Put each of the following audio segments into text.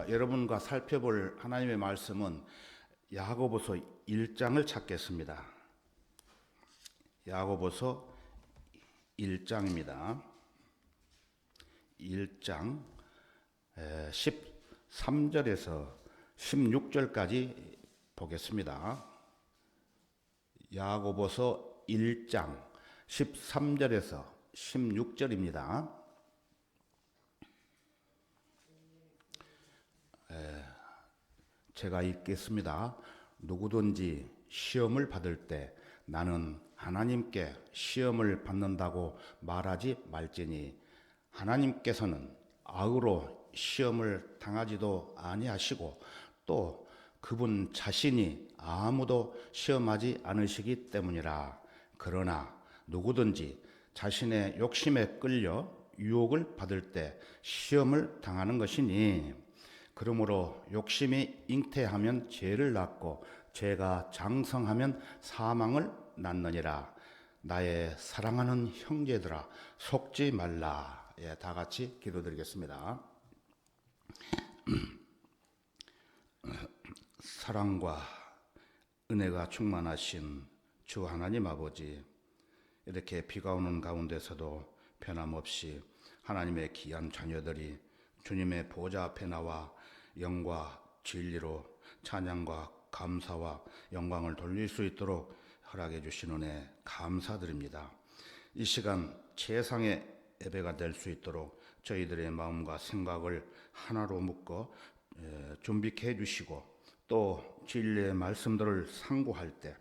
여러분과 살펴볼 하나님의 말씀은 야고보서 1장을 찾겠습니다. 야고보서 1장입니다. 1장 13절에서 16절까지 보겠습니다. 야고보서 1장 13절에서 16절입니다. 제가 읽겠습니다. 누구든지 시험을 받을 때 나는 하나님께 시험을 받는다고 말하지 말지니 하나님께서는 악으로 시험을 당하지도 아니하시고 또 그분 자신이 아무도 시험하지 않으시기 때문이라. 그러나 누구든지 자신의 욕심에 끌려 유혹을 받을 때 시험을 당하는 것이니 그러므로 욕심이 잉태하면 죄를 낳고 죄가 장성하면 사망을 낳느니라. 나의 사랑하는 형제들아 속지 말라. 다 같이 기도드리겠습니다. 사랑과 은혜가 충만하신 주 하나님 아버지, 이렇게 비가 오는 가운데서도 변함없이 하나님의 귀한 자녀들이 주님의 보좌 앞에 나와 영과 진리로 찬양과 감사와 영광을 돌릴 수 있도록 허락해 주신 은혜 감사드립니다. 이 시간 최상의 예배가 될 수 있도록 저희들의 마음과 생각을 하나로 묶어 준비케 해주시고 또 진리의 말씀들을 상고할 때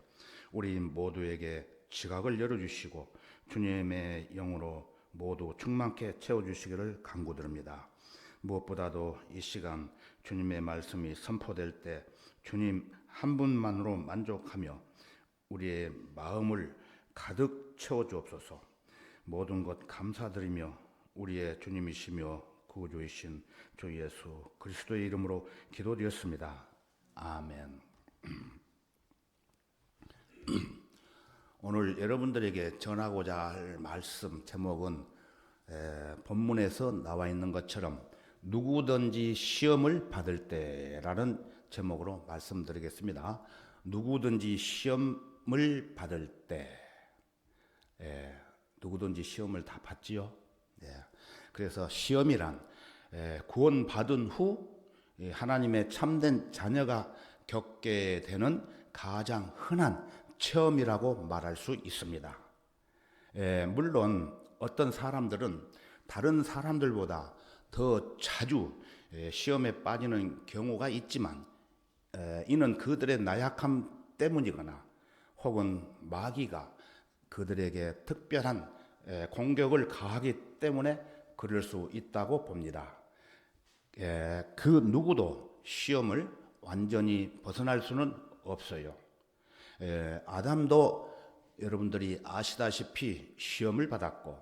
우리 모두에게 지각을 열어주시고 주님의 영으로 모두 충만케 채워주시기를 간구드립니다. 무엇보다도 이 시간 주님의 말씀이 선포될 때 주님 한 분만으로 만족하며 우리의 마음을 가득 채워주옵소서. 모든 것 감사드리며 우리의 주님이시며 구주이신 주 예수 그리스도의 이름으로 기도드렸습니다. 아멘. 오늘 여러분들에게 전하고자 할 말씀 제목은 본문에서 나와 있는 것처럼 누구든지 시험을 받을 때라는 제목으로 말씀드리겠습니다. 누구든지 시험을 받을 때, 누구든지 시험을 다 받지요. 그래서 시험이란 구원받은 후 하나님의 참된 자녀가 겪게 되는 가장 흔한 체험이라고 말할 수 있습니다. 물론 어떤 사람들은 다른 사람들보다 더 자주 시험에 빠지는 경우가 있지만 이는 그들의 나약함 때문이거나 혹은 마귀가 그들에게 특별한 공격을 가하기 때문에 그럴 수 있다고 봅니다. 그 누구도 시험을 완전히 벗어날 수는 없어요. 아담도 여러분들이 아시다시피 시험을 받았고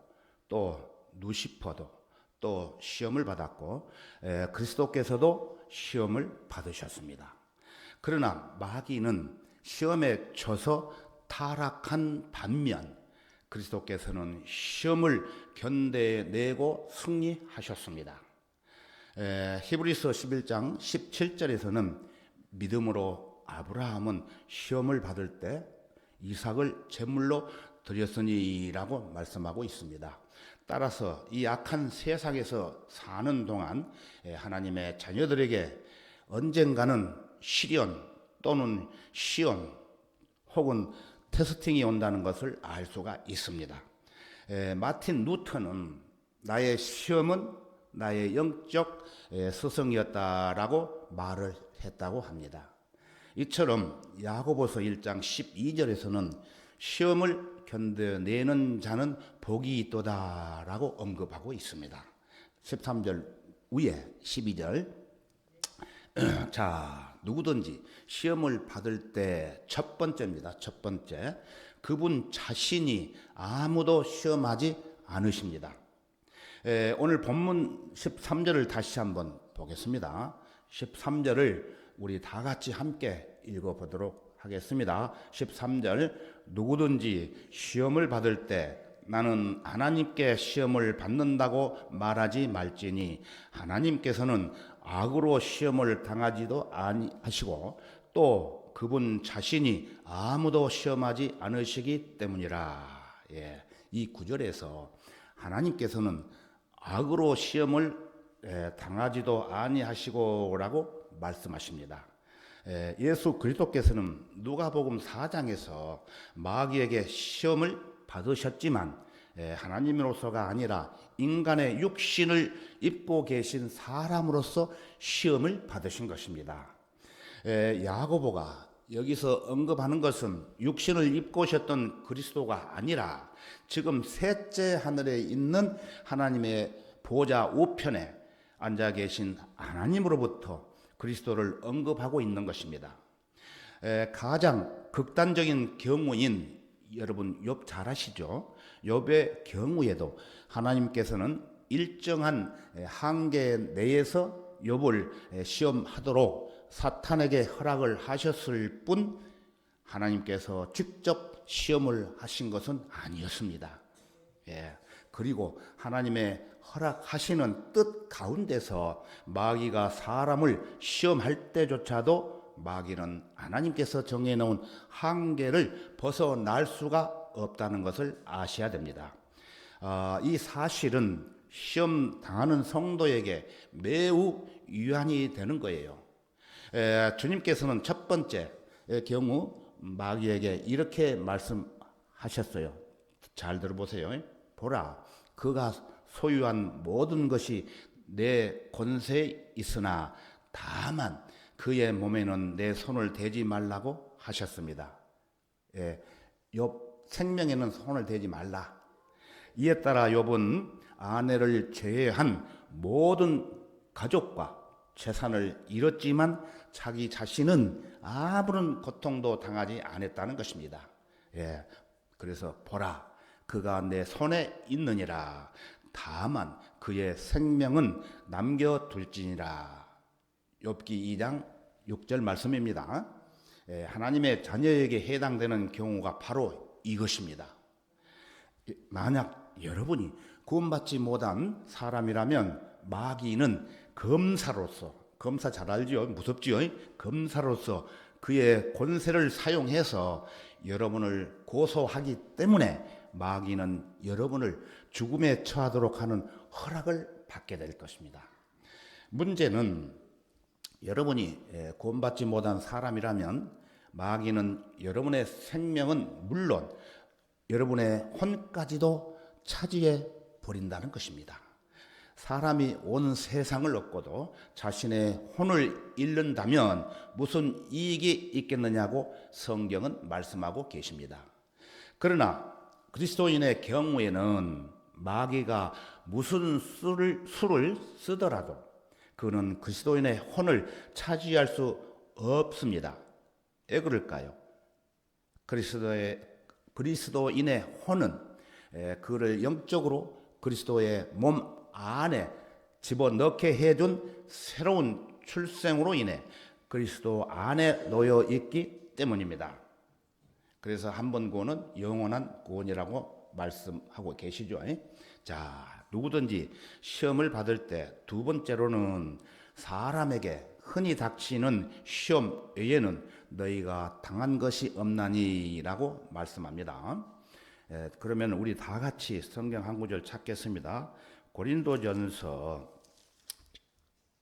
또 누시퍼도 또 시험을 받았고 그리스도께서도 시험을 받으셨습니다. 그러나 마귀는 시험에 져서 타락한 반면 그리스도께서는 시험을 견뎌내고 승리하셨습니다. 히브리서 11장 17절에서는 믿음으로 아브라함은 시험을 받을 때 이삭을 제물로 드렸으니라고 말씀하고 있습니다. 따라서 이 악한 세상에서 사는 동안 하나님의 자녀들에게 언젠가는 시련 또는 시험 혹은 테스팅이 온다는 것을 알 수가 있습니다. 마틴 루터는 나의 시험은 나의 영적 스승이었다라고 말을 했다고 합니다. 이처럼 야고보서 1장 12절에서는 시험을 견뎌내는 자는 복이 있도다라고 언급하고 있습니다. 13절 위에 12절 자, 누구든지 시험을 받을 때 첫 번째입니다. 첫 번째, 그분 자신이 아무도 시험하지 않으십니다. 오늘 본문 13절을 다시 한번 보겠습니다. 13절을 우리 다 같이 함께 읽어보도록 하겠습니다. 13절, 누구든지 시험을 받을 때 나는 하나님께 시험을 받는다고 말하지 말지니 하나님께서는 악으로 시험을 당하지도 아니하시고 또 그분 자신이 아무도 시험하지 않으시기 때문이라. 예, 이 구절에서 하나님께서는 악으로 시험을 당하지도 아니하시고라고 말씀하십니다. 예수 그리스도께서는 누가복음 4장에서 마귀에게 시험을 받으셨지만 하나님으로서가 아니라 인간의 육신을 입고 계신 사람으로서 시험을 받으신 것입니다. 야고보가 여기서 언급하는 것은 육신을 입고 오셨던 그리스도가 아니라 지금 셋째 하늘에 있는 하나님의 보좌 우편에 앉아 계신 하나님으로부터 그리스도를 언급하고 있는 것입니다. 가장 극단적인 경우인 여러분 욥 잘 아시죠? 욥의 경우에도 하나님께서는 일정한 한계 내에서 욥을 시험하도록 사탄에게 허락을 하셨을 뿐 하나님께서 직접 시험을 하신 것은 아니었습니다. 그리고 하나님의 허락하시는 뜻 가운데서 마귀가 사람을 시험할 때조차도 마귀는 하나님께서 정해놓은 한계를 벗어날 수가 없다는 것을 아셔야 됩니다. 이 사실은 시험 당하는 성도에게 매우 유한이 되는 거예요. 주님께서는 첫 번째 경우 마귀에게 이렇게 말씀하셨어요. 잘 들어보세요. 보라, 그가 소유한 모든 것이 내 권세에 있으나 다만 그의 몸에는 내 손을 대지 말라고 하셨습니다. 욥 생명에는 손을 대지 말라. 이에 따라 욥은 아내를 제외한 모든 가족과 재산을 잃었지만 자기 자신은 아무런 고통도 당하지 않았다는 것입니다. 그래서 보라, 그가 내 손에 있느니라. 다만 그의 생명은 남겨둘지니라. 욥기 2장 6절 말씀입니다. 하나님의 자녀에게 해당되는 경우가 바로 이것입니다. 만약 여러분이 구원받지 못한 사람이라면 마귀는 검사로서, 검사 잘 알죠? 무섭지요? 검사로서 그의 권세를 사용해서 여러분을 고소하기 때문에 마귀는 여러분을 죽음에 처하도록 하는 허락을 받게 될 것입니다. 문제는 여러분이 구원받지 못한 사람이라면 마귀는 여러분의 생명은 물론 여러분의 혼까지도 차지해 버린다는 것입니다. 사람이 온 세상을 얻고도 자신의 혼을 잃는다면 무슨 이익이 있겠느냐고 성경은 말씀하고 계십니다. 그러나 그리스도인의 경우에는 마귀가 무슨 수를 쓰더라도 그는 그리스도인의 혼을 차지할 수 없습니다. 왜 그럴까요? 그리스도인의 혼은 그를 영적으로 그리스도의 몸 안에 집어넣게 해준 새로운 출생으로 인해 그리스도 안에 놓여 있기 때문입니다. 그래서 한 번 구원은 영원한 구원이라고 말씀하고 계시죠. 자, 누구든지 시험을 받을 때 두 번째로는 사람에게 흔히 닥치는 시험 외에는 너희가 당한 것이 없나니라고 말씀합니다. 그러면 우리 다 같이 성경 한 구절 찾겠습니다. 고린도전서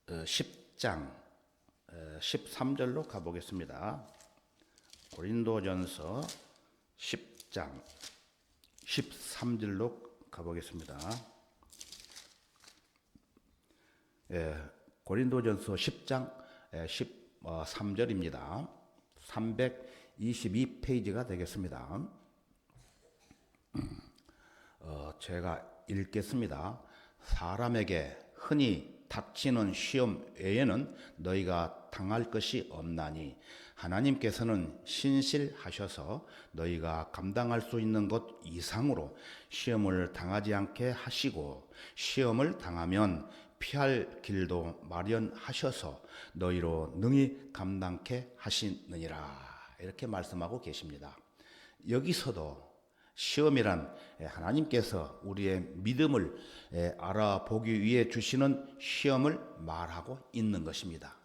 10장 13절로 가보겠습니다. 고린도전서 10장 13절로 가보겠습니다. 고린도전서 10장 13절입니다. 322페이지가 되겠습니다. 제가 읽겠습니다. 사람에게 흔히 닥치는 시험 외에는 너희가 당할 것이 없나니 하나님께서는 신실하셔서 너희가 감당할 수 있는 것 이상으로 시험을 당하지 않게 하시고 시험을 당하면 피할 길도 마련하셔서 너희로 능히 감당케 하시느니라. 이렇게 말씀하고 계십니다. 여기서도 시험이란 하나님께서 우리의 믿음을 알아보기 위해 주시는 시험을 말하고 있는 것입니다.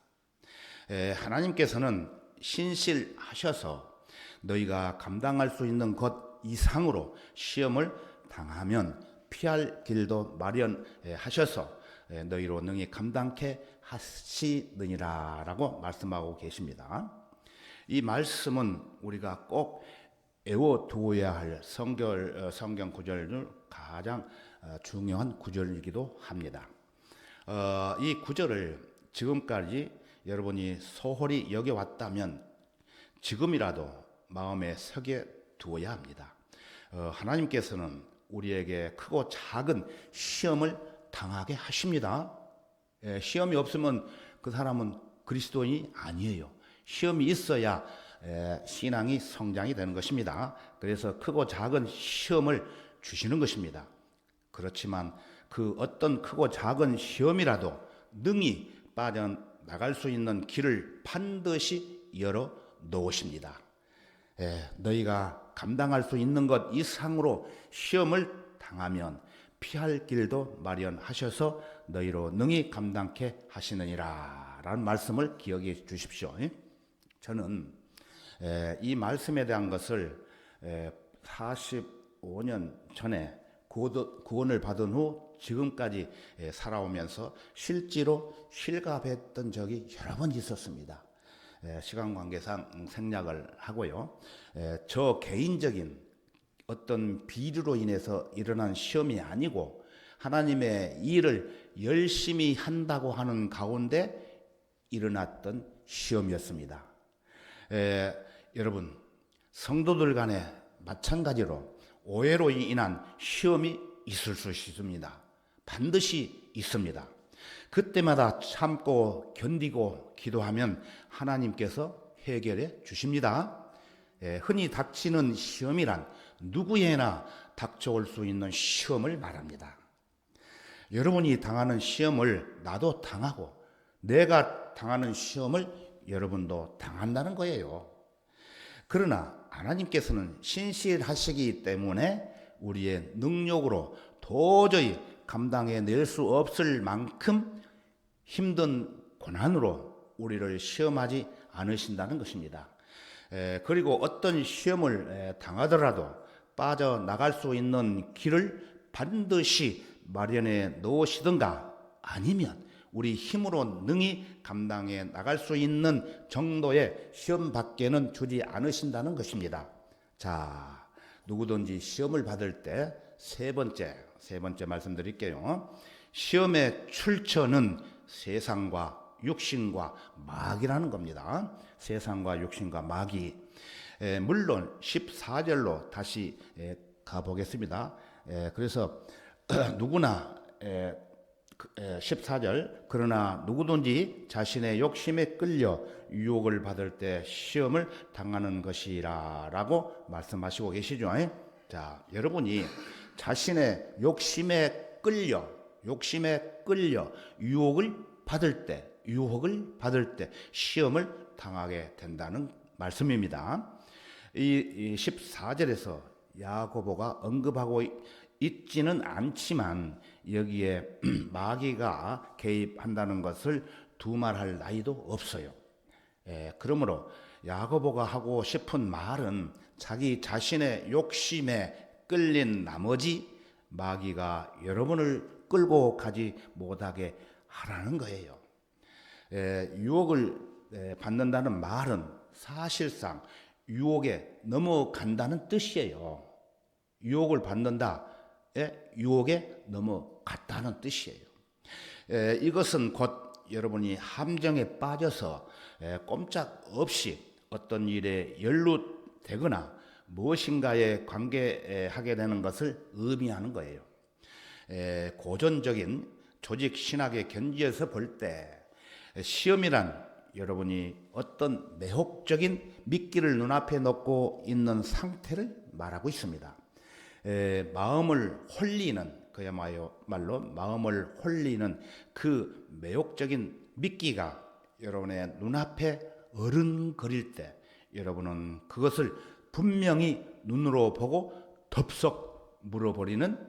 하나님께서는 신실하셔서 너희가 감당할 수 있는 것 이상으로 시험을 당하면 피할 길도 마련하셔서 너희로 능히 감당케 하시느니라 라고 말씀하고 계십니다. 이 말씀은 우리가 꼭 외워두어야 할 성경 구절 중 가장 중요한 구절이기도 합니다. 이 구절을 지금까지 여러분이 소홀히 여겨왔다면 지금이라도 마음에 새겨 두어야 합니다. 하나님께서는 우리에게 크고 작은 시험을 당하게 하십니다. 시험이 없으면 그 사람은 그리스도인이 아니에요. 시험이 있어야 신앙이 성장이 되는 것입니다. 그래서 크고 작은 시험을 주시는 것입니다. 그렇지만 그 어떤 크고 작은 시험이라도 능히 빠져나갈 수 있는 길을 반드시 열어 놓으십니다. 너희가 감당할 수 있는 것 이상으로 시험을 당하면 피할 길도 마련하셔서 너희로 능히 감당케 하시느니라 라는 말씀을 기억해 주십시오. 저는 이 말씀에 대한 것을 45년 전에 구원을 받은 후 지금까지 살아오면서 실제로 실감했던 적이 여러 번 있었습니다. 시간 관계상 생략을 하고요. 저 개인적인 어떤 비류로 인해서 일어난 시험이 아니고 하나님의 일을 열심히 한다고 하는 가운데 일어났던 시험이었습니다. 여러분, 성도들 간에 마찬가지로 오해로 인한 시험이 있을 수 있습니다. 반드시 있습니다. 그때마다 참고 견디고 기도하면 하나님께서 해결해 주십니다. 흔히 닥치는 시험이란 누구에나 닥쳐올 수 있는 시험을 말합니다. 여러분이 당하는 시험을 나도 당하고 내가 당하는 시험을 여러분도 당한다는 거예요. 그러나 하나님께서는 신실하시기 때문에 우리의 능력으로 도저히 감당해낼 수 없을 만큼 힘든 고난으로 우리를 시험하지 않으신다는 것입니다. 그리고 어떤 시험을 당하더라도 빠져나갈 수 있는 길을 반드시 마련해 놓으시든가 아니면 우리 힘으로 능히 감당해 나갈 수 있는 정도의 시험밖에는 주지 않으신다는 것입니다. 자, 누구든지 시험을 받을 때 세 번째 말씀드릴게요. 시험의 출처는 세상과 육신과 마귀라는 겁니다. 세상과 육신과 마귀. 물론 14절로 다시 가보겠습니다. 그래서 누구나 14절 그러나 누구든지 자신의 욕심에 끌려 유혹을 받을 때 시험을 당하는 것이라 라고 말씀하시고 계시죠. 자, 여러분이 자신의 욕심에 끌려 유혹을 받을 때 시험을 당하게 된다는 말씀입니다. 이 14절에서 야고보가 언급하고 있지는 않지만 여기에 마귀가 개입한다는 것을 두말할 나위도 없어요. 그러므로 야고보가 하고 싶은 말은 자기 자신의 욕심에 끌린 나머지 마귀가 여러분을 끌고 가지 못하게 하라는 거예요. 유혹을 받는다는 말은 사실상 유혹에 넘어간다는 뜻이에요. 유혹을 받는다, 유혹에 넘어갔다는 뜻이에요. 이것은 곧 여러분이 함정에 빠져서 꼼짝없이 어떤 일에 연루되거나 무엇인가에 관계하게 되는 것을 의미하는 거예요. 고전적인 조직 신학의 견지에서 볼 때 시험이란 여러분이 어떤 매혹적인 미끼를 눈앞에 놓고 있는 상태를 말하고 있습니다. 마음을 홀리는, 그야말로 마음을 홀리는 그 매혹적인 미끼가 여러분의 눈앞에 어른거릴 때 여러분은 그것을 분명히 눈으로 보고 덥석 물어버리는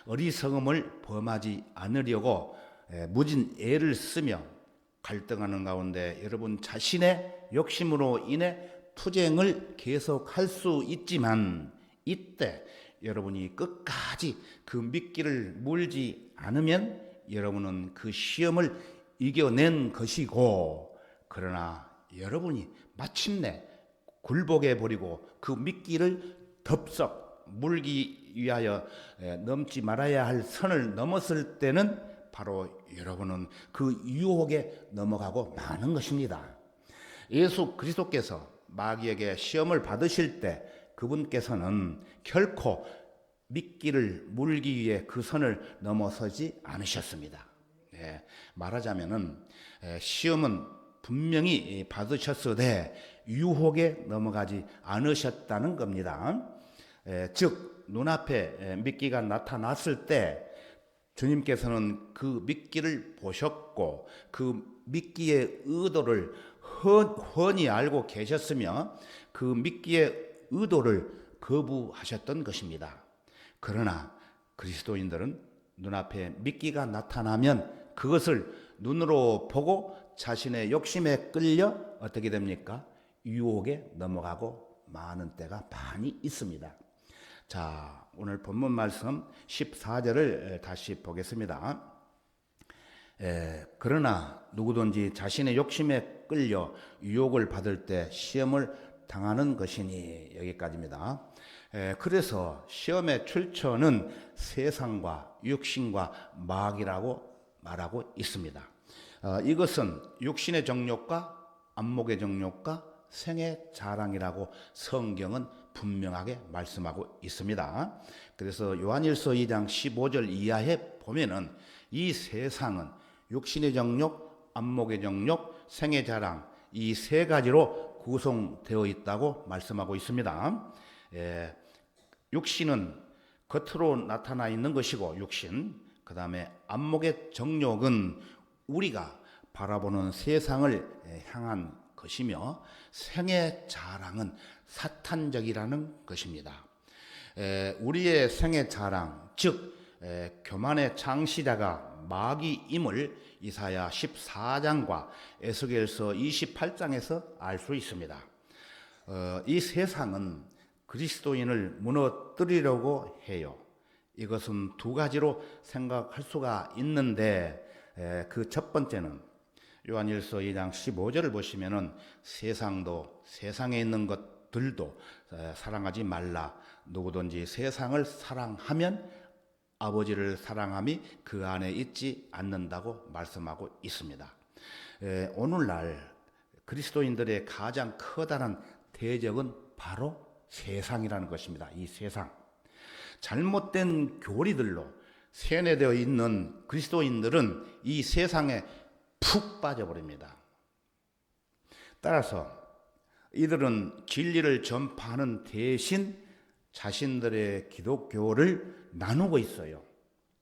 어리석음을 범하지 않으려고 무진 애를 쓰며 갈등하는 가운데 여러분 자신의 욕심으로 인해 투쟁을 계속할 수 있지만, 이때 여러분이 끝까지 그 미끼를 물지 않으면 여러분은 그 시험을 이겨낸 것이고, 그러나 여러분이 마침내 굴복해 버리고 그 미끼를 덥석 물기 위하여 넘지 말아야 할 선을 넘었을 때는 바로 여러분은 그 유혹에 넘어가고 마는 것입니다. 예수 그리스도께서 마귀에게 시험을 받으실 때 그분께서는 결코 미끼를 물기 위해 그 선을 넘어서지 않으셨습니다. 말하자면은 시험은 분명히 받으셨으되 유혹에 넘어가지 않으셨다는 겁니다. 즉 눈앞에 미끼가 나타났을 때 주님께서는 그 미끼를 보셨고 그 미끼의 의도를 훤히 알고 계셨으며 그 미끼의 의도를 거부하셨던 것입니다. 그러나 그리스도인들은 눈앞에 미끼가 나타나면 그것을 눈으로 보고 자신의 욕심에 끌려 어떻게 됩니까? 유혹에 넘어가고 마는 때가 많이 있습니다. 자, 오늘 본문 말씀 14절을 다시 보겠습니다. 그러나 누구든지 자신의 욕심에 끌려 유혹을 받을 때 시험을 당하는 것이니, 여기까지입니다. 그래서 시험의 출처는 세상과 육신과 마귀라고 말하고 있습니다. 이것은 육신의 정욕과 안목의 정욕과 생의 자랑이라고 성경은 분명하게 말씀하고 있습니다. 그래서 요한일서 2장 15절 이하에 보면은 이 세상은 육신의 정욕, 안목의 정욕, 생의 자랑, 이 세 가지로 구성되어 있다고 말씀하고 있습니다. 육신은 겉으로 나타나 있는 것이고, 육신, 그 다음에 안목의 정욕은 우리가 바라보는 세상을 향한 것이며, 생의 자랑은 사탄적이라는 것입니다. 우리의 생의 자랑, 즉 교만의 창시자가 마귀임을 이사야 14장과 에스겔서 28장에서 알 수 있습니다. 이 세상은 그리스도인을 무너뜨리려고 해요. 이것은 두 가지로 생각할 수가 있는데, 그 첫 번째는 요한일서 2장 15절을 보시면은 세상도 세상에 있는 것들도 사랑하지 말라. 누구든지 세상을 사랑하면 아버지를 사랑함이 그 안에 있지 않는다고 말씀하고 있습니다. 오늘날 그리스도인들의 가장 커다란 대적은 바로 세상이라는 것입니다. 이 세상. 잘못된 교리들로 세뇌되어 있는 그리스도인들은 이 세상에 푹 빠져버립니다. 따라서 이들은 진리를 전파하는 대신 자신들의 기독교를 나누고 있어요.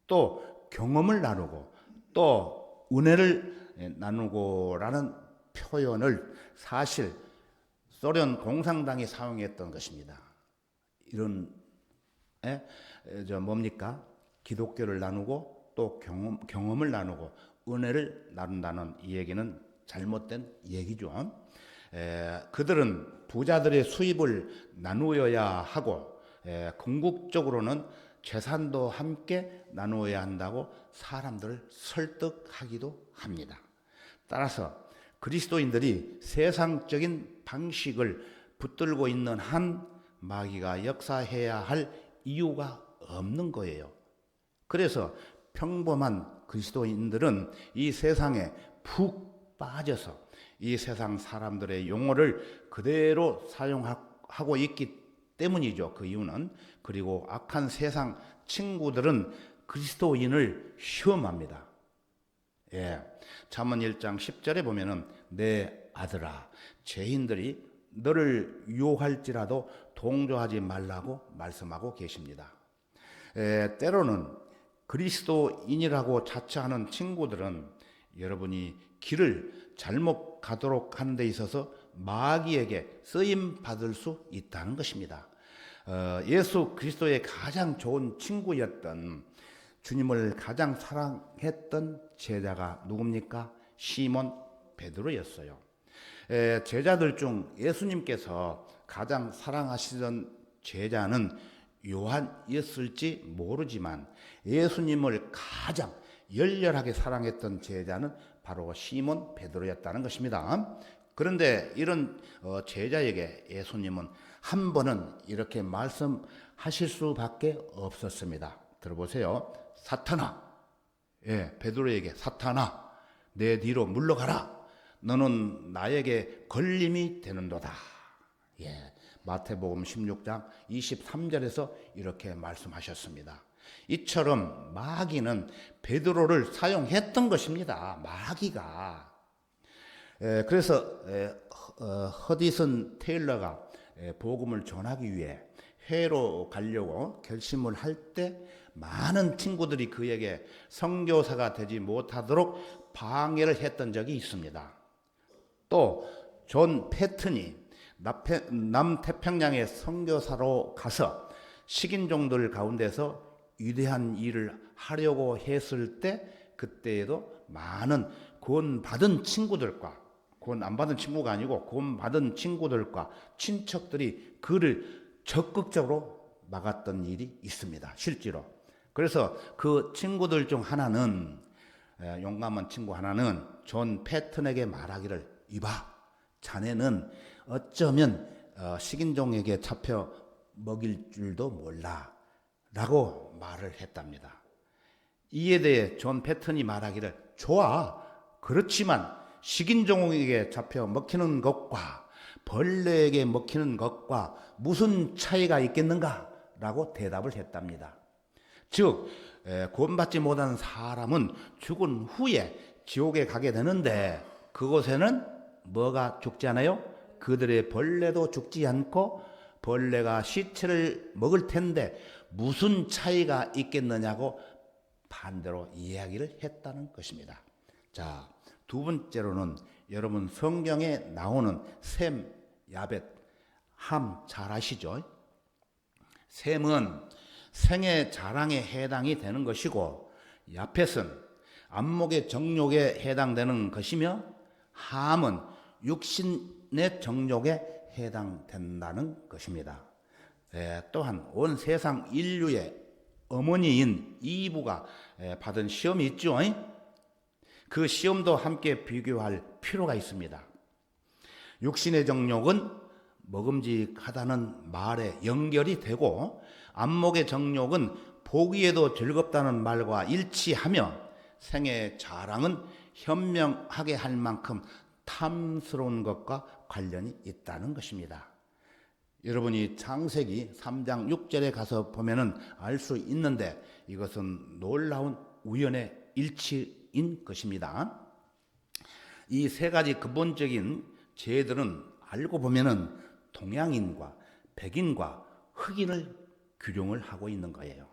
또 경험을 나누고 또 은혜를 나누고라는 표현을 사실 소련 공산당이 사용했던 것입니다. 이런 뭡니까? 기독교를 나누고 또 경험을 나누고 은혜를 나눈다는 이 얘기는 잘못된 얘기죠. 그들은 부자들의 수입을 나누어야 하고 궁극적으로는 재산도 함께 나누어야 한다고 사람들을 설득하기도 합니다. 따라서 그리스도인들이 세상적인 방식을 붙들고 있는 한 마귀가 역사해야 할 이유가 없는 거예요. 그래서 평범한 그리스도인들은 이 세상에 푹 빠져서 이 세상 사람들의 용어를 그대로 사용하고 있기 때문이죠. 그 이유는. 그리고 악한 세상 친구들은 그리스도인을 시험합니다. 잠언 1장 10절에 보면은 내 아들아 죄인들이 너를 유혹할지라도 동조하지 말라고 말씀하고 계십니다. 때로는 그리스도인이라고 자처하는 친구들은 여러분이 길을 잘못 가도록 하는 데 있어서 마귀에게 쓰임 받을 수 있다는 것입니다. 예수 그리스도의 가장 좋은 친구였던, 주님을 가장 사랑했던 제자가 누굽니까? 시몬 베드로였어요. 제자들 중 예수님께서 가장 사랑하시던 제자는 요한이었을지 모르지만 예수님을 가장 열렬하게 사랑했던 제자는 바로 시몬 베드로였다는 것입니다. 그런데 이런 제자에게 예수님은 한 번은 이렇게 말씀하실 수밖에 없었습니다. 들어보세요. 사탄아, 베드로에게, 사탄아, 내 뒤로 물러가라. 너는 나에게 걸림이 되는도다. 마태복음 16장 23절에서 이렇게 말씀하셨습니다. 이처럼 마귀는 베드로를 사용했던 것입니다. 마귀가. 그래서 허디슨 테일러가 복음을 전하기 위해 해외로 가려고 결심을 할 때 많은 친구들이 그에게 선교사가 되지 못하도록 방해를 했던 적이 있습니다. 또 존 패튼이 남태평양의 선교사로 가서 식인종들 가운데서 위대한 일을 하려고 했을 때, 그때에도 많은 구원받은 친구들과, 구원 안 받은 친구가 아니고 구원받은 친구들과 친척들이 그를 적극적으로 막았던 일이 있습니다. 실제로. 그래서 그 친구들 중 하나는, 용감한 친구 하나는 존 패튼에게 말하기를, 이봐, 자네는 어쩌면 식인종에게 잡혀 먹일 줄도 몰라 라고 말을 했답니다. 이에 대해 존 패튼이 말하기를, 좋아, 그렇지만 식인종에게 잡혀 먹히는 것과 벌레에게 먹히는 것과 무슨 차이가 있겠는가? 라고 대답을 했답니다. 즉, 구원받지 못한 사람은 죽은 후에 지옥에 가게 되는데, 그곳에는 뭐가 죽지 않아요? 그들의 벌레도 죽지 않고 벌레가 시체를 먹을 텐데 무슨 차이가 있겠느냐고 반대로 이야기를 했다는 것입니다. 자, 두 번째로는 여러분 성경에 나오는 셈, 야벳, 함 잘 아시죠? 셈은 생의 자랑에 해당이 되는 것이고, 야펫은 안목의 정욕에 해당되는 것이며, 함은 육신의 정욕에 해당된다는 것입니다. 또한 온 세상 인류의 어머니인 이브가 받은 시험이 있죠. 그 시험도 함께 비교할 필요가 있습니다. 육신의 정욕은 먹음직하다는 말에 연결이 되고, 안목의 정욕은 보기에도 즐겁다는 말과 일치하며, 생의 자랑은 현명하게 할 만큼 탐스러운 것과 관련이 있다는 것입니다. 여러분이 창세기 3장 6절에 가서 보면은 알 수 있는데, 이것은 놀라운 우연의 일치인 것입니다. 이 세 가지 근본적인 죄들은 알고 보면은 동양인과 백인과 흑인을 규정을 하고 있는 거예요.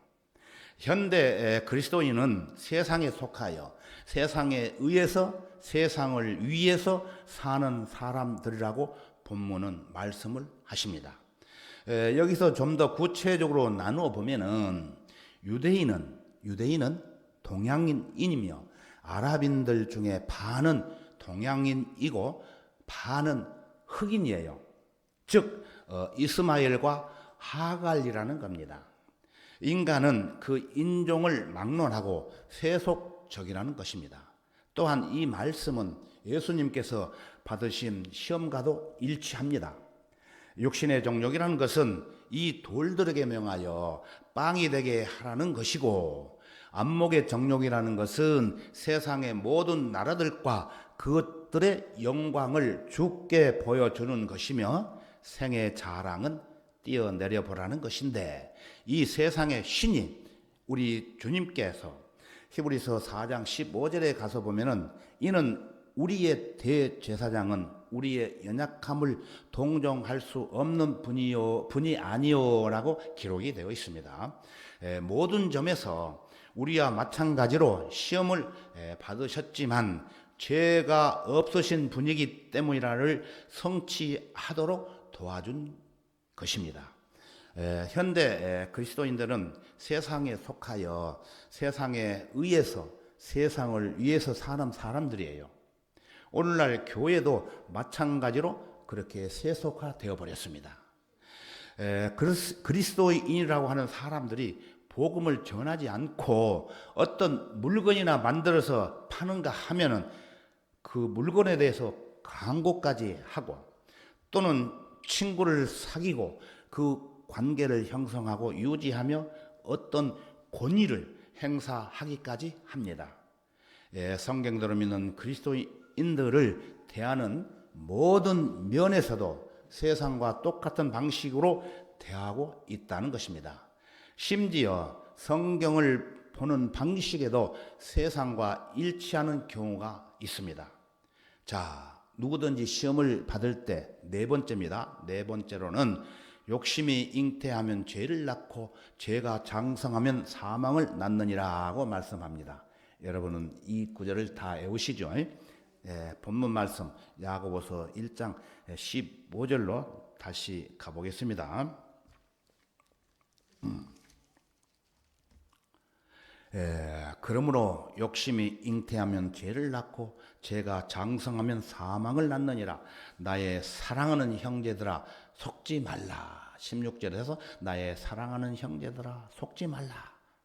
현대 그리스도인은 세상에 속하여 세상에 의해서 세상을 위해서 사는 사람들이라고 본문은 말씀을 하십니다. 여기서 좀 더 구체적으로 나누어 보면은 유대인은 동양인이며, 아랍인들 중에 반은 동양인이고 반은 흑인이에요. 즉 이스마엘과 하갈이라는 겁니다. 인간은 그 인종을 막론하고 세속적이라는 것입니다. 또한 이 말씀은 예수님께서 받으신 시험과도 일치합니다. 육신의 정욕이라는 것은 이 돌들에게 명하여 빵이 되게 하라는 것이고, 안목의 정욕이라는 것은 세상의 모든 나라들과 그것들의 영광을 주께 보여주는 것이며, 생의 자랑은 뛰어내려 보라는 것인데, 이 세상의 신이 우리 주님께서 히브리서 4장 15절에 가서 보면은, 이는 우리의 대제사장은 우리의 연약함을 동정할 수 없는 분이 아니오라고 기록이 되어 있습니다. 모든 점에서 우리와 마찬가지로 시험을 받으셨지만 죄가 없으신 분이기 때문이라를 성취하도록 도와준 것입니다. 현대 그리스도인들은 세상에 속하여 세상에 의해서 세상을 위해서 사는 사람들이에요. 오늘날 교회도 마찬가지로 그렇게 세속화되어 버렸습니다. 그리스도인이라고 하는 사람들이 복음을 전하지 않고 어떤 물건이나 만들어서 파는가 하면은 그 물건에 대해서 광고까지 하고 또는 친구를 사귀고 그 관계를 형성하고 유지하며 어떤 권위를 행사하기까지 합니다. 성경대로 믿는 그리스도인들을 대하는 모든 면에서도 세상과 똑같은 방식으로 대하고 있다는 것입니다. 심지어 성경을 보는 방식에도 세상과 일치하는 경우가 있습니다. 자, 누구든지 시험을 받을 때 네 번째입니다. 네 번째로는 욕심이 잉태하면 죄를 낳고 죄가 장성하면 사망을 낳느니라고 말씀합니다. 여러분은 이 구절을 다 외우시죠? 본문 말씀 야고보서 1장 15절로 다시 가보겠습니다. 그러므로 욕심이 잉태하면 죄를 낳고 죄가 장성하면 사망을 낳느니라. 나의 사랑하는 형제들아 속지 말라. 16절에서 나의 사랑하는 형제들아 속지 말라.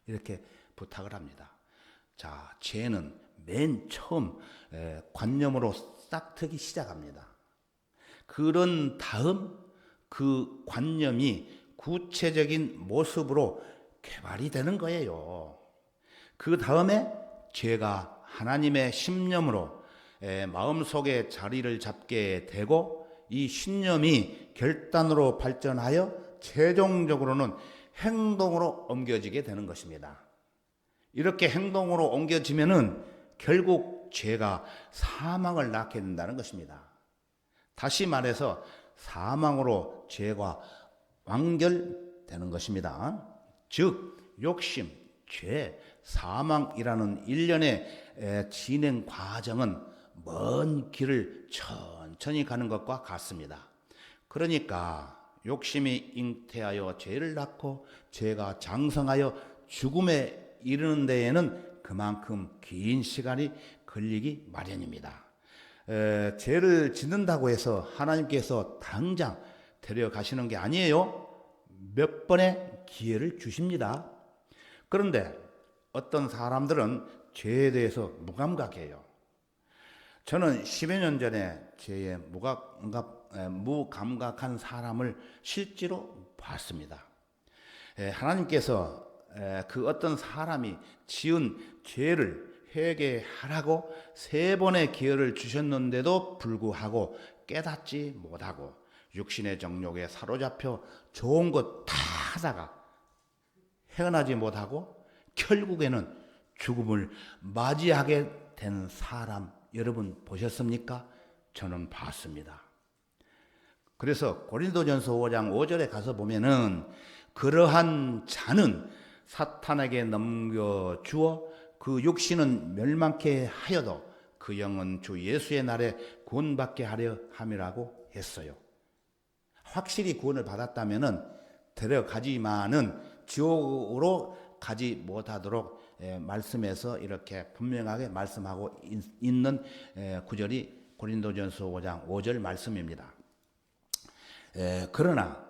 이렇게 부탁을 합니다. 자, 죄는 맨 처음 관념으로 싹트기 시작합니다. 그런 다음 그 관념이 구체적인 모습으로 개발이 되는 거예요. 그 다음에 죄가 하나님의 신념으로 마음속에 자리를 잡게 되고 이 신념이 결단으로 발전하여 최종적으로는 행동으로 옮겨지게 되는 것입니다. 이렇게 행동으로 옮겨지면은 결국 죄가 사망을 낳게 된다는 것입니다. 다시 말해서 사망으로 죄가 완결되는 것입니다. 즉 욕심, 죄, 사망이라는 일련의 진행 과정은 먼 길을 천천히 가는 것과 같습니다. 그러니까 욕심이 잉태하여 죄를 낳고 죄가 장성하여 죽음에 이르는 데에는 그만큼 긴 시간이 걸리기 마련입니다. 죄를 짓는다고 해서 하나님께서 당장 데려가시는 게 아니에요. 몇 번의 기회를 주십니다. 그런데 어떤 사람들은 죄에 대해서 무감각해요. 저는 10여 년 전에 죄에 무감각한 사람을 실제로 봤습니다. 하나님께서 그 어떤 사람이 지은 죄를 회개하라고 3번의 기회를 주셨는데도 불구하고 깨닫지 못하고 육신의 정욕에 사로잡혀 좋은 것 다 하다가 헤어나지 못하고 결국에는 죽음을 맞이하게 된 사람 여러분 보셨습니까? 저는 봤습니다. 그래서 고린도전서 5장 5절에 가서 보면은 그러한 자는 사탄에게 넘겨주어 그 육신은 멸망케 하여도 그 영은 주 예수의 날에 구원받게 하려 함이라고 했어요. 확실히 구원을 받았다면은 데려가지만은 지옥으로 가지 못하도록 말씀에서 이렇게 분명하게 말씀하고 있는 구절이 고린도전서 5장 5절 말씀입니다. 그러나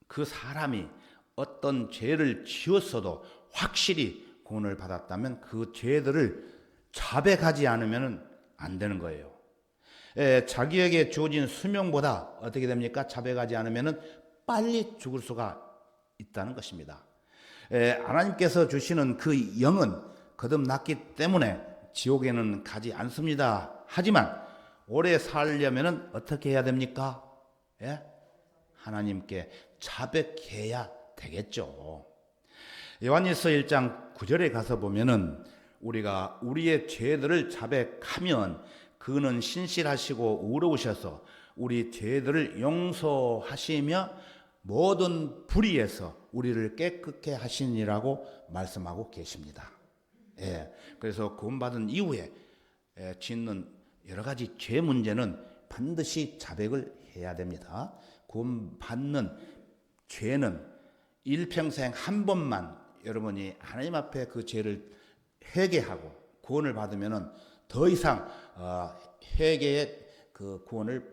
그 사람이 어떤 죄를 지었어도 확실히 구원을 받았다면 그 죄들을 자백하지 않으면 안 되는 거예요. 자기에게 주어진 수명보다 어떻게 됩니까? 자백하지 않으면 빨리 죽을 수가 있다는 것입니다. 하나님께서 주시는 그 영은 거듭났기 때문에 지옥에는 가지 않습니다. 하지만 오래 살려면 어떻게 해야 됩니까? 하나님께 자백해야 되겠죠. 요한일서 1장 9절에 가서 보면은 우리가 우리의 죄들을 자백하면 그는 신실하시고 의로우셔서 우리 죄들을 용서하시며 모든 불의에서 우리를 깨끗게 하시니라고 말씀하고 계십니다. 그래서 구원받은 이후에 짓는 여러 가지 죄 문제는 반드시 자백을 해야 됩니다. 구원받는 죄는 일평생 한 번만 여러분이 하나님 앞에 그 죄를 회개하고 구원을 받으면은 더 이상 회개의 그 구원을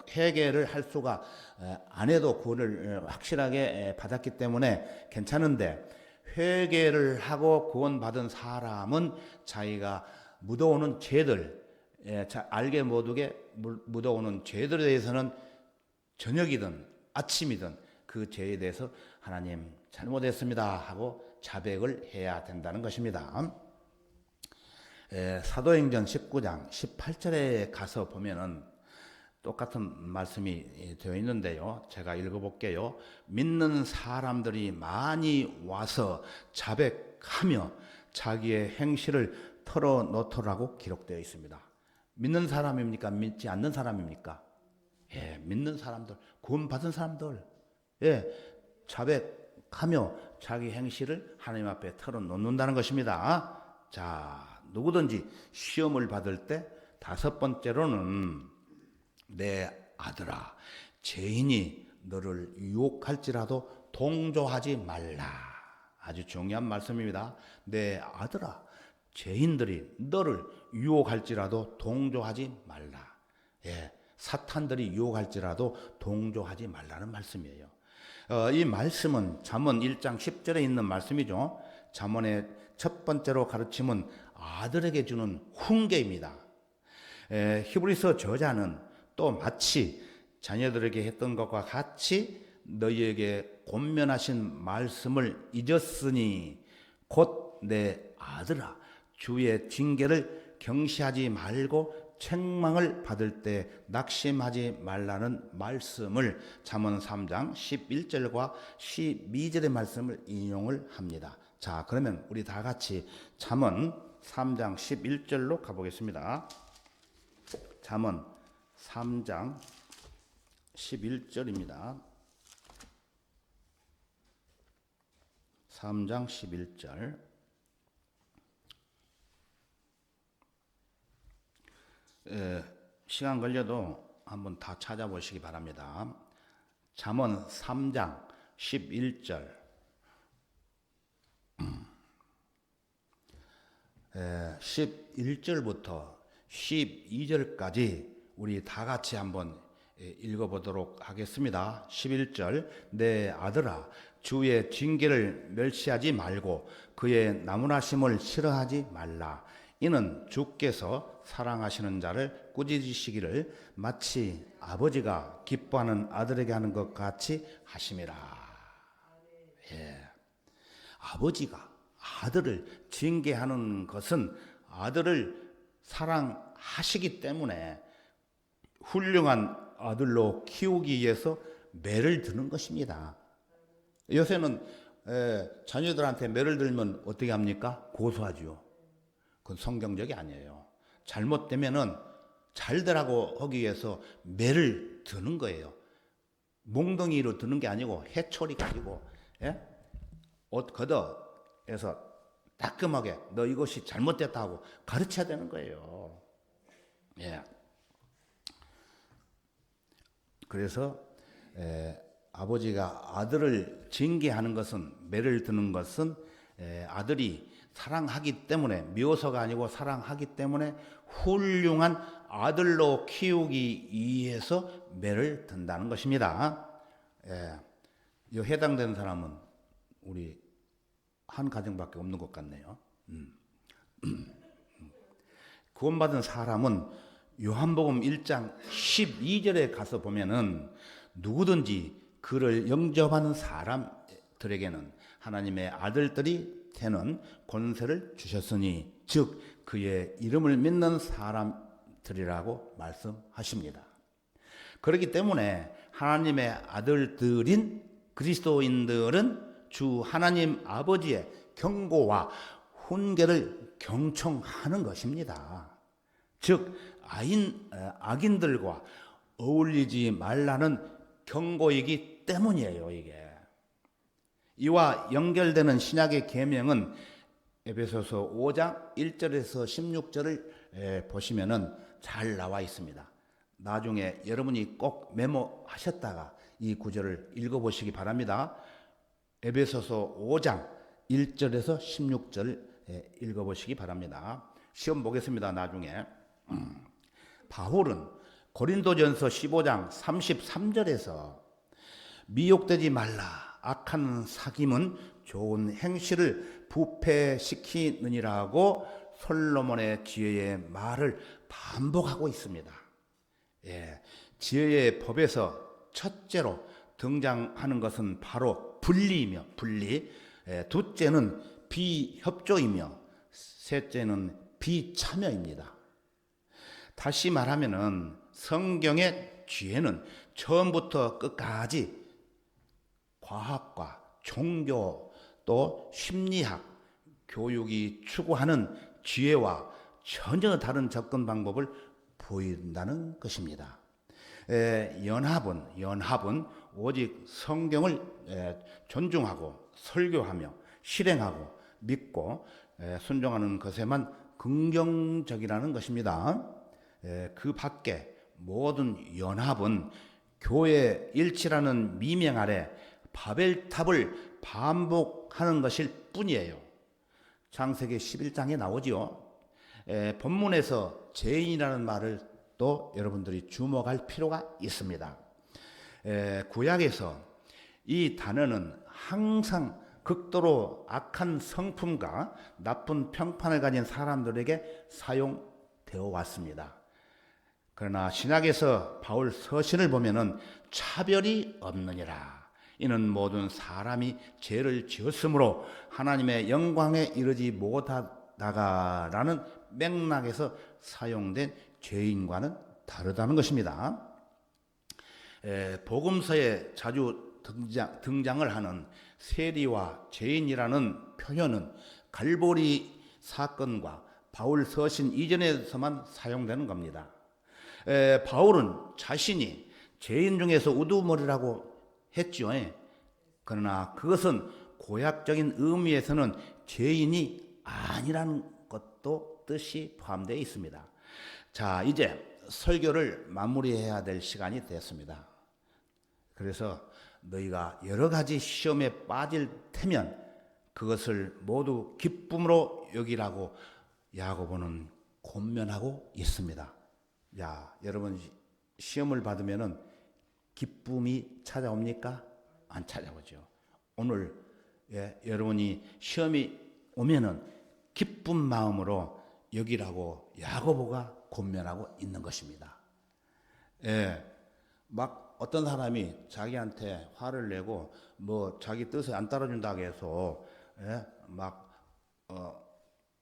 회개를 할 수가 안 해도 구원을 확실하게 받았기 때문에 괜찮은데, 회개를 하고 구원받은 사람은 자기가 묻어오는 죄들, 알게 모르게 묻어오는 죄들에 대해서는 저녁이든 아침이든 그 죄에 대해서 하나님 잘못했습니다 하고 자백을 해야 된다는 것입니다. 사도행전 19장 18절에 가서 보면은 똑같은 말씀이 되어 있는데요. 제가 읽어볼게요. 믿는 사람들이 많이 와서 자백하며 자기의 행실을 털어놓더라고 기록되어 있습니다. 믿는 사람입니까? 믿지 않는 사람입니까? 예, 믿는 사람들, 구원받은 사람들, 자백하며 자기 행실을 하나님 앞에 털어놓는다는 것입니다. 자, 누구든지 시험을 받을 때 다섯 번째로는, 내 아들아, 죄인이 너를 유혹할지라도 동조하지 말라. 아주 중요한 말씀입니다. 내 아들아, 죄인들이 너를 유혹할지라도 동조하지 말라. 사탄들이 유혹할지라도 동조하지 말라는 말씀이에요. 이 말씀은 잠언 1장 10절에 있는 말씀이죠. 잠언의 첫 번째로 가르침은 아들에게 주는 훈계입니다. 히브리서 저자는 또 마치 자녀들에게 했던 것과 같이 너희에게 권면하신 말씀을 잊었으니 곧 내 아들아, 주의 징계를 경시하지 말고 책망을 받을 때 낙심하지 말라는 말씀을 잠언 3장 11절과 12절의 말씀을 인용을 합니다. 자, 그러면 우리 다 같이 잠언 3장 11절로 가보겠습니다. 잠언 3장 11절입니다. 3장 11절. 시간 걸려도 한번 다 찾아보시기 바랍니다. 잠언 3장 11절. 11절부터 12절까지 우리 다 같이 한번 읽어보도록 하겠습니다. 11절. 내 아들아, 주의 징계를 멸시하지 말고 그의 나무라심을 싫어하지 말라. 이는 주께서 사랑하시는 자를 꾸짖으시기를 마치 아버지가 기뻐하는 아들에게 하는 것 같이 하심이라. 아버지가 아들을 징계하는 것은 아들을 사랑하시기 때문에 훌륭한 아들로 키우기 위해서 매를 드는 것입니다. 요새는 자녀들한테 매를 들면 어떻게 합니까? 고소하죠. 그건 성경적이 아니에요. 잘못되면은 잘 되라고 하기 위해서 매를 드는 거예요. 몽둥이로 드는 게 아니고 해초리 가지고 옷 걷어에서 따끔하게 너 이것이 잘못됐다 하고 가르쳐야 되는 거예요. 그래서 아버지가 아들을 징계하는 것은, 매를 드는 것은 아들이 사랑하기 때문에, 미워서가 아니고 사랑하기 때문에 훌륭한 아들로 키우기 위해서 매를 든다는 것입니다. 이 해당되는 사람은 우리 한 가정밖에 없는 것 같네요. 구원받은 사람은 요한복음 1장 12절에 가서 보면은 누구든지 그를 영접하는 사람들에게는 하나님의 아들들이 되는 권세를 주셨으니 즉 그의 이름을 믿는 사람들이라고 말씀하십니다. 그렇기 때문에 하나님의 아들들인 그리스도인들은 주 하나님 아버지의 경고와 훈계를 경청하는 것입니다. 즉 악인들과 어울리지 말라는 경고이기 때문이에요. 이게 이와 연결되는 신약의 계명은 에베소서 5장 1절에서 16절을 보시면은 잘 나와 있습니다. 나중에 여러분이 꼭 메모하셨다가 이 구절을 읽어보시기 바랍니다. 에베소서 5장 1절에서 16절 읽어보시기 바랍니다. 시험 보겠습니다. 나중에. 바울은 고린도전서 15장 33절에서 미혹되지 말라. 악한 사귐은 좋은 행실을 부패시키느니라고 솔로몬의 지혜의 말을 반복하고 있습니다. 지혜의 법에서 첫째로 등장하는 것은 바로 분리이며 분리, 둘째는 비협조이며 셋째는 비참여입니다. 다시 말하면은 성경의 지혜는 처음부터 끝까지 과학과 종교 또 심리학, 교육이 추구하는 지혜와 전혀 다른 접근 방법을 보인다는 것입니다. 연합은 오직 성경을 존중하고 설교하며 실행하고 믿고 순종하는 것에만 긍정적이라는 것입니다. 그 밖에 모든 연합은 교회 일치라는 미명 아래 바벨탑을 반복하는 것일 뿐이에요. 창세기 11장에 나오지요. 본문에서 죄인이라는 말을 또 여러분들이 주목할 필요가 있습니다. 구약에서 이 단어는 항상 극도로 악한 성품과 나쁜 평판을 가진 사람들에게 사용되어 왔습니다. 그러나 신약에서 바울 서신을 보면은 차별이 없느니라. 이는 모든 사람이 죄를 지었으므로 하나님의 영광에 이르지 못하다가라는 맥락에서 사용된 죄인과는 다르다는 것입니다. 복음서에 자주 등장을 하는 세리와 죄인이라는 표현은 갈보리 사건과 바울 서신 이전에서만 사용되는 겁니다. 바울은 자신이 죄인 중에서 우두머리라고 했죠. 그러나 그것은 고약적인 의미에서는 죄인이 아니라는 것도 뜻이 포함되어 있습니다. 자, 이제 설교를 마무리해야 될 시간이 됐습니다. 그래서 너희가 여러 가지 시험에 빠질 테면 그것을 모두 기쁨으로 여기라고 야고보는 권면하고 있습니다. 야, 여러분 시험을 받으면은 기쁨이 찾아옵니까? 안 찾아오죠. 오늘 여러분이 시험이 오면은 기쁜 마음으로 여기라고 야고보가 권면하고 있는 것입니다. 막 어떤 사람이 자기한테 화를 내고 뭐 자기 뜻을 안 따라준다고 해서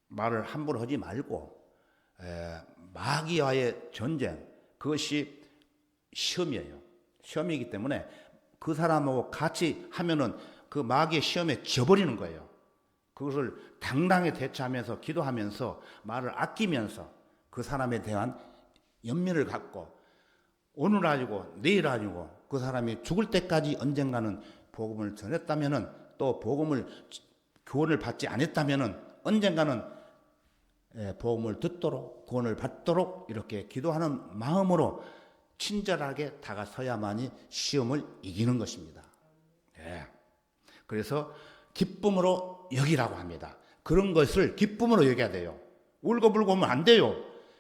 말을 함부로 하지 말고 마귀와의 전쟁, 그것이 시험이에요. 시험이기 때문에 그 사람하고 같이 하면은 그 마귀의 시험에 져버리는 거예요. 그것을 당당히 대처하면서 기도하면서 말을 아끼면서 그 사람에 대한 연민을 갖고 오늘 아니고 내일 아니고 그 사람이 죽을 때까지 언젠가는 복음을 전했다면은 또 복음을 교훈을 받지 않았다면은 언젠가는 복음을 듣도록 구원을 받도록 이렇게 기도하는 마음으로 친절하게 다가서야만이 시험을 이기는 것입니다. 그래서 기쁨으로 여기라고 합니다. 그런 것을 기쁨으로 여겨야 돼요. 울고불고 하면 안 돼요.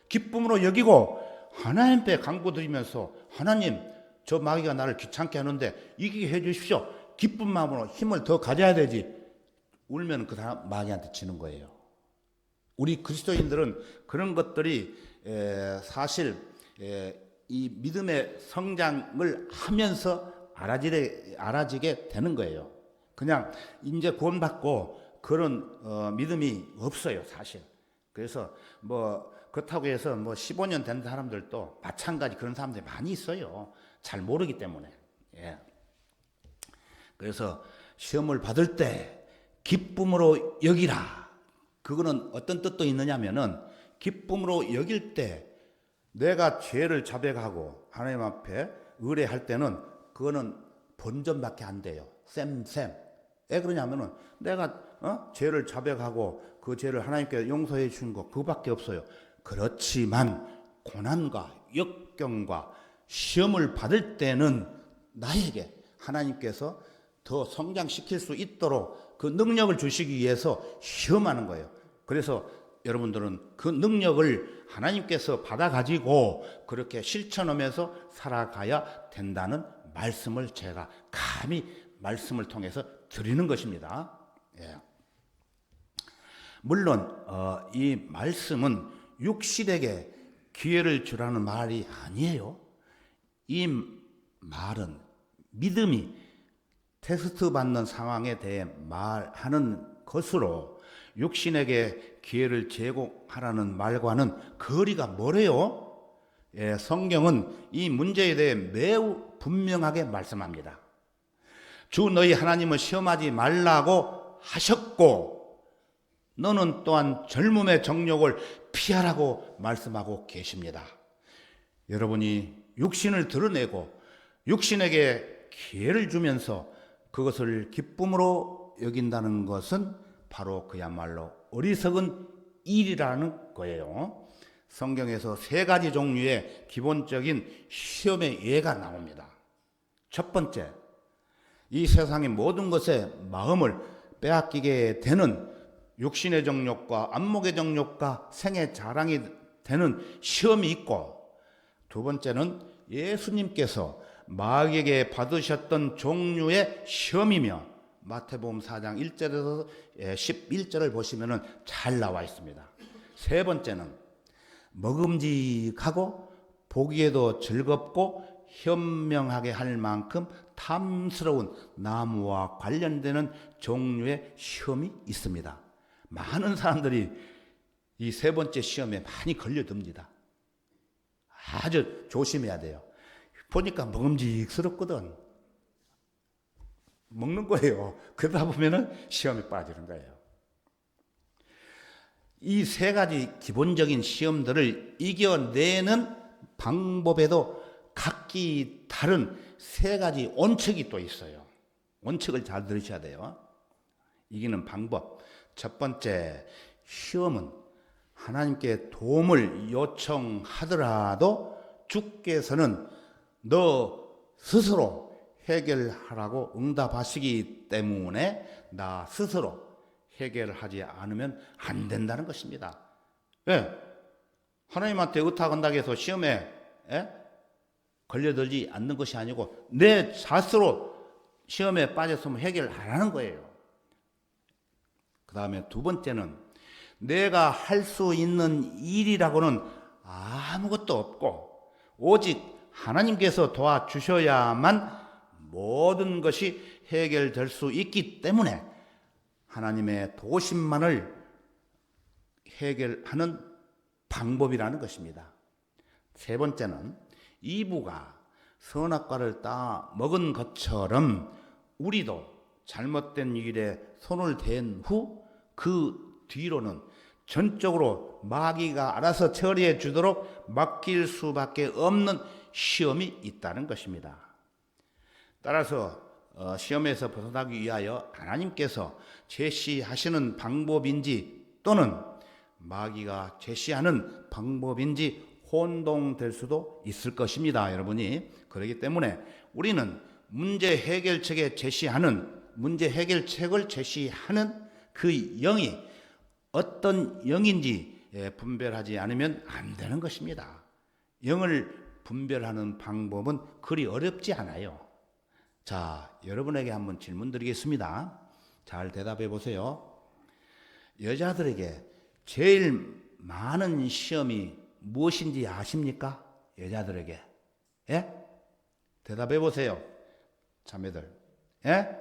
기쁨으로 여기고 하나님께 간구드리면서 하나님, 저 마귀가 나를 귀찮게 하는데 이기게 해주십시오. 기쁜 마음으로 힘을 더 가져야 되지. 울면 그 사람 마귀한테 지는 거예요. 우리 그리스도인들은 그런 것들이 사실 이 믿음의 성장을 하면서 알아지게 되는 거예요. 그냥 이제 구원받고 그런 믿음이 없어요, 사실. 그래서 뭐 그렇다고 해서 뭐 15년 된 사람들도 마찬가지 그런 사람들이 많이 있어요. 잘 모르기 때문에. 그래서 시험을 받을 때 기쁨으로 여기라. 그거는 어떤 뜻도 있느냐면은 기쁨으로 여길 때 내가 죄를 자백하고 하나님 앞에 의뢰할 때는 그거는 본전밖에 안 돼요. 쌤. 왜 그러냐면은 내가 죄를 자백하고 그 죄를 하나님께 용서해 주는 거 그거밖에 없어요. 그렇지만 고난과 역경과 시험을 받을 때는 나에게 하나님께서 더 성장시킬 수 있도록 그 능력을 주시기 위해서 시험하는 거예요. 그래서 여러분들은 그 능력을 하나님께서 받아가지고 그렇게 실천하면서 살아가야 된다는 말씀을 제가 감히 말씀을 통해서 드리는 것입니다. 예. 물론 이 말씀은 육신에게 기회를 주라는 말이 아니에요. 이 말은 믿음이 테스트 받는 상황에 대해 말하는 것으로 육신에게 기회를 제공하라는 말과는 거리가 멀어요. 예, 성경은 이 문제에 대해 매우 분명하게 말씀합니다. 주 너희 하나님을 시험하지 말라고 하셨고 너는 또한 젊음의 정욕을 피하라고 말씀하고 계십니다. 여러분이 육신을 드러내고 육신에게 기회를 주면서 그것을 기쁨으로 여긴다는 것은 바로 그야말로 어리석은 일이라는 거예요. 성경에서 3가지 종류의 기본적인 시험의 예가 나옵니다. 첫 번째, 이 세상의 모든 것에 마음을 빼앗기게 되는 육신의 정욕과 안목의 정욕과 생의 자랑이 되는 시험이 있고, 두 번째는 예수님께서 마귀에게 받으셨던 종류의 시험이며 마태복음 4장 1절에서 11절을 보시면 잘 나와 있습니다. 세 번째는 먹음직하고 보기에도 즐겁고 현명하게 할 만큼 탐스러운 나무와 관련되는 종류의 시험이 있습니다. 많은 사람들이 이 세 번째 시험에 많이 걸려듭니다. 아주 조심해야 돼요. 보니까 먹음직스럽거든. 먹는 거예요. 그러다 보면은 시험에 빠지는 거예요. 이 3가지 기본적인 시험들을 이겨내는 방법에도 각기 다른 3가지 원칙이 또 있어요. 원칙을 잘 들으셔야 돼요. 이기는 방법. 첫 번째, 시험은 하나님께 도움을 요청하더라도 주께서는 너 스스로 해결하라고 응답하시기 때문에 나 스스로 해결하지 않으면 안 된다는 것입니다. 왜? 하나님한테 의탁한다고 해서 시험에 걸려들지 않는 것이 아니고 내 스스로 시험에 빠졌으면 해결 안 하는 거예요. 그 다음에 두 번째는 내가 할 수 있는 일이라고는 아무것도 없고 오직 하나님께서 도와주셔야만 모든 것이 해결될 수 있기 때문에 하나님의 도심만을 해결하는 방법이라는 것입니다. 세 번째는 이브가 선악과를 따 먹은 것처럼 우리도 잘못된 일에 손을 댄 후 그 뒤로는 전적으로 마귀가 알아서 처리해 주도록 맡길 수밖에 없는 시험이 있다는 것입니다. 따라서 시험에서 벗어나기 위하여 하나님께서 제시하시는 방법인지 또는 마귀가 제시하는 방법인지 혼동될 수도 있을 것입니다. 여러분이. 그렇기 때문에 우리는 문제 해결책을 제시하는 그 영이 어떤 영인지 분별하지 않으면 안 되는 것입니다. 영을 분별하는 방법은 그리 어렵지 않아요. 자, 여러분에게 한번 질문 드리겠습니다. 잘 대답해 보세요. 여자들에게 제일 많은 시험이 무엇인지 아십니까? 여자들에게. 예? 대답해 보세요. 자매들. 예?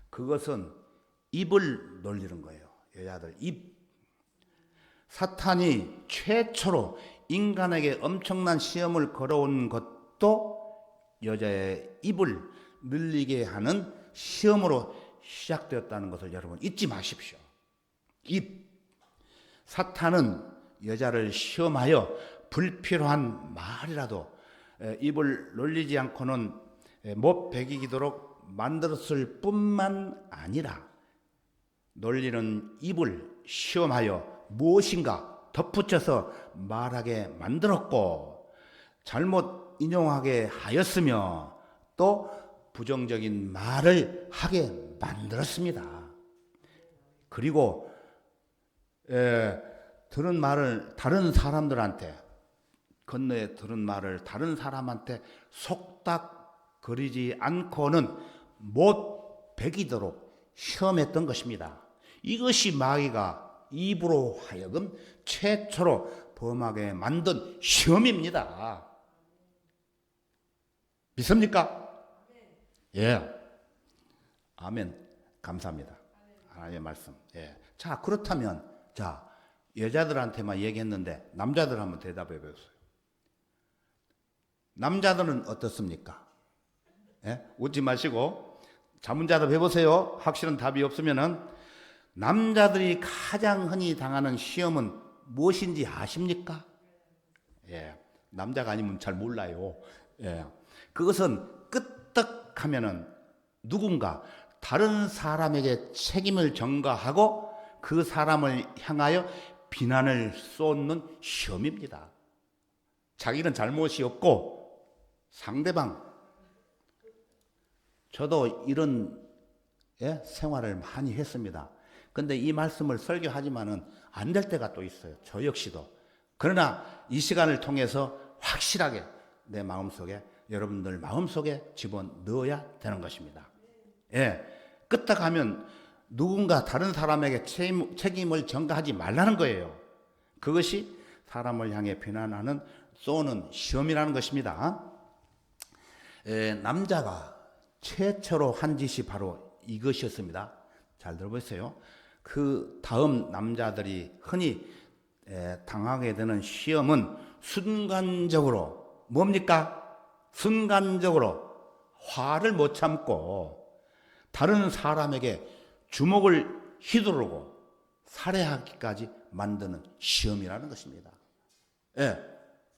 그것은 입을 놀리는 거예요. 여자들 입. 사탄이 최초로 인간에게 엄청난 시험을 걸어온 것도 여자의 입을 늘리게 하는 시험으로 시작되었다는 것을 여러분 잊지 마십시오. 입. 사탄은 여자를 시험하여 불필요한 말이라도 입을 놀리지 않고는 못 배기도록 만들었을 뿐만 아니라 놀리는 입을 시험하여 무엇인가 덧붙여서 말하게 만들었고 잘못 인용하게 하였으며 또 부정적인 말을 하게 만들었습니다. 그리고 들은 말을 다른 사람들한테 건너에 들은 말을 다른 사람한테 속닥거리지 않고는 못 배기도록 시험했던 것입니다. 이것이 마귀가 입으로 하여금 최초로 범하게 만든 시험입니다. 믿습니까? 예. 아멘. 감사합니다. 하나님의 말씀. 예. 자, 그렇다면, 자, 여자들한테만 얘기했는데, 남자들 한번 대답해 보세요. 남자들은 어떻습니까? 예? 웃지 마시고, 자문자답 해보세요. 확실한 답이 없으면은, 남자들이 가장 흔히 당하는 시험은 무엇인지 아십니까? 예. 남자가 아니면 잘 몰라요. 예. 그것은 끄떡하면은 누군가 다른 사람에게 책임을 전가하고 그 사람을 향하여 비난을 쏟는 시험입니다. 자기는 잘못이 없고 상대방, 저도 이런 생활을 많이 했습니다. 근데 이 말씀을 설교하지만은 안 될 때가 또 있어요. 저 역시도. 그러나 이 시간을 통해서 확실하게 내 마음속에, 여러분들 마음속에 집어넣어야 되는 것입니다. 예. 끄떡하면 누군가 다른 사람에게 책임을 전가하지 말라는 거예요. 그것이 사람을 향해 비난하는, 쏘는 시험이라는 것입니다. 남자가 최초로 한 짓이 바로 이것이었습니다. 잘 들어보세요. 그 다음 남자들이 흔히 당하게 되는 시험은 순간적으로 뭡니까? 순간적으로 화를 못 참고 다른 사람에게 주먹을 휘두르고 살해하기까지 만드는 시험이라는 것입니다. 예,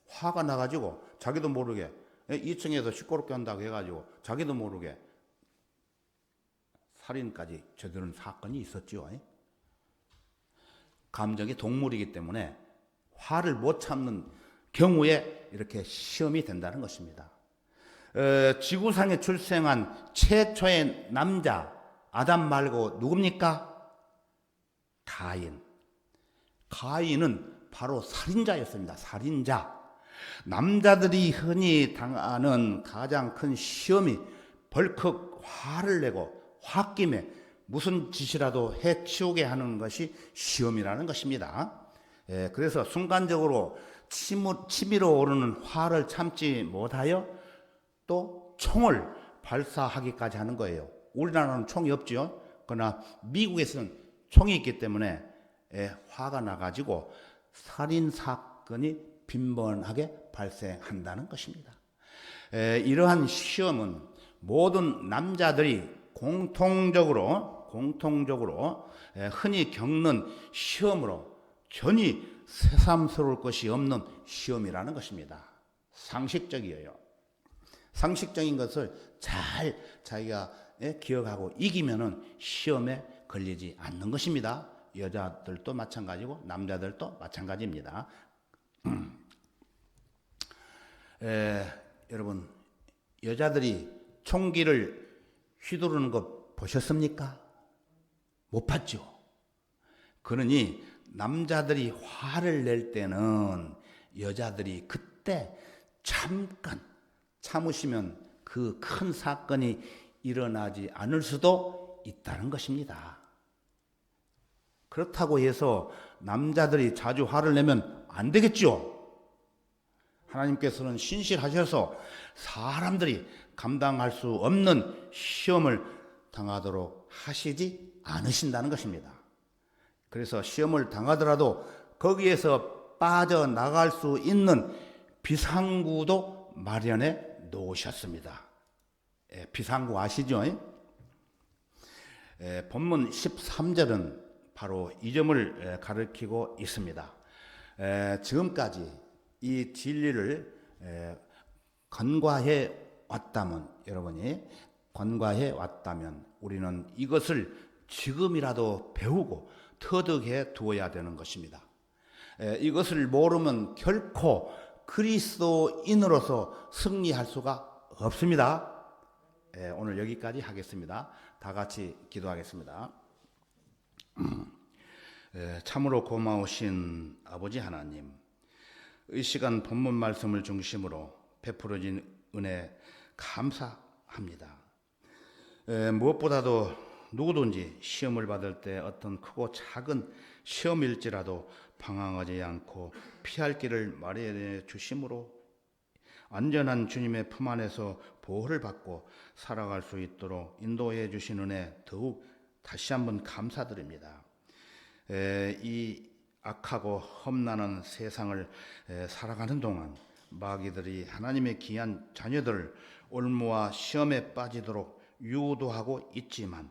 화가 나가지고 자기도 모르게 2층에서 시끄럽게 한다고 해가지고 자기도 모르게 살인까지 저지른 사건이 있었죠. 감정이 동물이기 때문에 화를 못 참는 경우에 이렇게 시험이 된다는 것입니다. 지구상에 출생한 최초의 남자 아담 말고 누굽니까? 가인. 가인은 바로 살인자였습니다. 살인자. 남자들이 흔히 당하는 가장 큰 시험이 벌컥 화를 내고 홧김에 무슨 짓이라도 해치우게 하는 것이 시험이라는 것입니다. 그래서 순간적으로 치밀어 오르는 화를 참지 못하여 또 총을 발사하기까지 하는 거예요. 우리나라는 총이 없죠. 그러나 미국에서는 총이 있기 때문에 화가 나가지고 살인 사건이 빈번하게 발생한다는 것입니다. 이러한 시험은 모든 남자들이 공통적으로 흔히 겪는 시험으로 전혀 새삼스러울 것이 없는 시험이라는 것입니다. 상식적이에요. 상식적인 것을 잘 자기가 기억하고 이기면은 시험에 걸리지 않는 것입니다. 여자들도 마찬가지고 남자들도 마찬가지입니다. 여러분, 여자들이 총기를 휘두르는 거 보셨습니까? 못 봤죠. 그러니 남자들이 화를 낼 때는 여자들이 그때 잠깐 참으시면 그 큰 사건이 일어나지 않을 수도 있다는 것입니다. 그렇다고 해서 남자들이 자주 화를 내면 안 되겠죠. 하나님께서는 신실하셔서 사람들이 감당할 수 없는 시험을 당하도록 하시지 않으신다는 것입니다. 그래서 시험을 당하더라도 거기에서 빠져나갈 수 있는 비상구도 마련해 놓으셨습니다. 비상구 아시죠? 본문 13절은 바로 이 점을 가리키고 있습니다. 지금까지 이 진리를 간과해 왔다면, 여러분이 간과해 왔다면 우리는 이것을 지금이라도 배우고 터득해 두어야 되는 것입니다. 이것을 모르면 결코 그리스도인으로서 승리할 수가 없습니다. 오늘 여기까지 하겠습니다. 다 같이 기도하겠습니다. 참으로 고마우신 아버지 하나님, 이 시간 본문 말씀을 중심으로 베풀어진 은혜 감사합니다. 무엇보다도 누구든지 시험을 받을 때 어떤 크고 작은 시험일지라도 방황하지 않고 피할 길을 마련해 주심으로 안전한 주님의 품 안에서 보호를 받고 살아갈 수 있도록 인도해 주신 은혜 더욱 다시 한번 감사드립니다. 이 악하고 험난한 세상을 살아가는 동안 마귀들이 하나님의 귀한 자녀들을 올무와 시험에 빠지도록 유도하고 있지만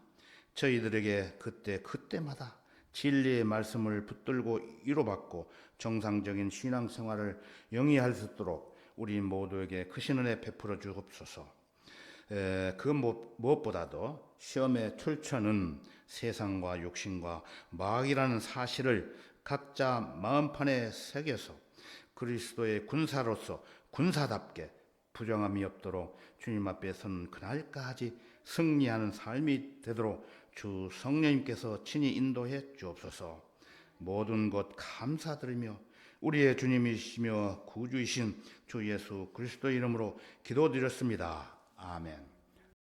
저희들에게 그때마다 진리의 말씀을 붙들고 위로받고 정상적인 신앙생활을 영위할 수 있도록 우리 모두에게 크신 은혜 베풀어 주옵소서. 그 무엇보다도 시험의 출처는 세상과 욕심과 마귀라는 사실을 각자 마음판에 새겨서 그리스도의 군사로서 군사답게 부정함이 없도록 주님 앞에 선 그날까지 승리하는 삶이 되도록 주 성령님께서 친히 인도해 주옵소서. 모든 것 감사드리며 우리의 주님이시며 구주이신 주 예수 그리스도 이름으로 기도드렸습니다. 아멘.